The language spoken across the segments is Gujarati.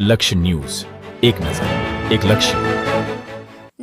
લક્ષ્ય ન્યૂઝ, એક નજર, એક લક્ષ્ય.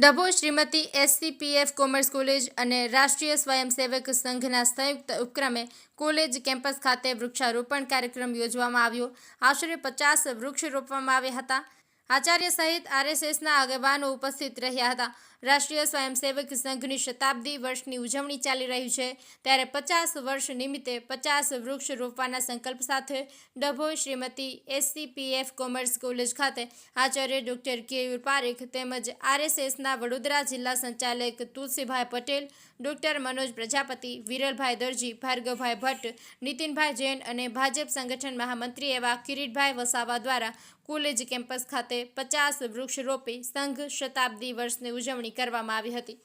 ડભોઈ શ્રીમતી એસસીપીએફ કોમર્સ કોલેજ અને રાષ્ટ્રીય સ્વયંસેવક સંઘના સંયુક્ત ઉપક્રમે કોલેજ કેમ્પસ ખાતે વૃક્ષારોપણ કાર્યક્રમ યોજવામાં આવ્યો. આશરે 50 વૃક્ષ રોપવામાં આવ્યા હતા. આચાર્ય સહિત આરએસએસના આગેવાનો ઉપસ્થિત રહ્યા હતા. રાષ્ટ્રીય સ્વયંસેવક સંઘની શતાબ્દી વર્ષની ઉજવણી ચાલી રહી છે, ત્યારે 50 વર્ષ નિમિત્તે 50 વૃક્ષ રોપવાના સંકલ્પ સાથે ડભોઈ શ્રીમતી એસસીપીએફ કોમર્સ કોલેજ ખાતે આચાર્ય ડોક્ટર કેયુર પારેખ તેમજ આરએસએસના વડોદરા જિલ્લા સંચાલક તુલસીભાઈ પટેલ, ડોક્ટર મનોજ પ્રજાપતિ, વિરલભાઈ દરજી, ભાર્ગવભાઈ ભટ્ટ, નીતિનભાઈ જૈન અને ભાજપ સંગઠન મહામંત્રી એવા કિરીટભાઈ વસાવા દ્વારા કોલેજ કેમ્પસ ખાતે 50 વૃક્ષ રોપી સંઘ શતાબ્દી વર્ષની ઉજવણી કરવામાં આવી હતી.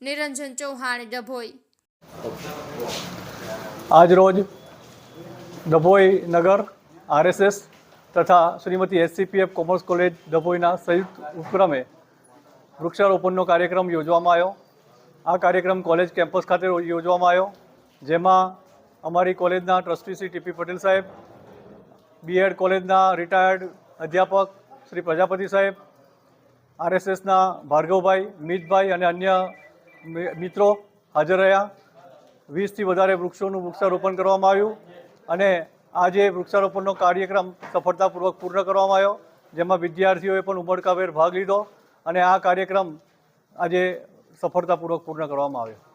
નિરંજન ચૌહાણ, ડભોઈ. આજ રોજ ડભોઈ નગર આરએસએસ તથા શ્રીમતી એસસીપીએફ કોમર્સ કોલેજ ડભોઈના સંયુક્ત ઉપક્રમે વૃક્ષારોપણનો કાર્યક્રમ યોજવામાં આવ્યો. આ કાર્યક્રમ કોલેજ કેમ્પસ ખાતે યોજવામાં આવ્યો, જેમાં અમારી કોલેજના ટ્રસ્ટી શ્રી ટીપી પટેલ સાહેબ, બીએડ કોલેજના રિટાયર્ડ અધ્યાપક શ્રી પ્રજાપતિ સાહેબ, આરએસએસના ભાર્ગવભાઈ, મીતભાઈ અને અન્ય મિત્રો હાજર રહ્યા. 20થી વધારે વૃક્ષોનું વૃક્ષારોપણ કરવામાં આવ્યું અને આજે વૃક્ષારોપણનો કાર્યક્રમ સફળતાપૂર્વક પૂર્ણ કરવામાં આવ્યો, જેમાં વિદ્યાર્થીઓએ પણ ઉમળકાભેર ભાગ લીધો અને આ કાર્યક્રમ આજે સફળતાપૂર્વક પૂર્ણ કરવામાં આવ્યો.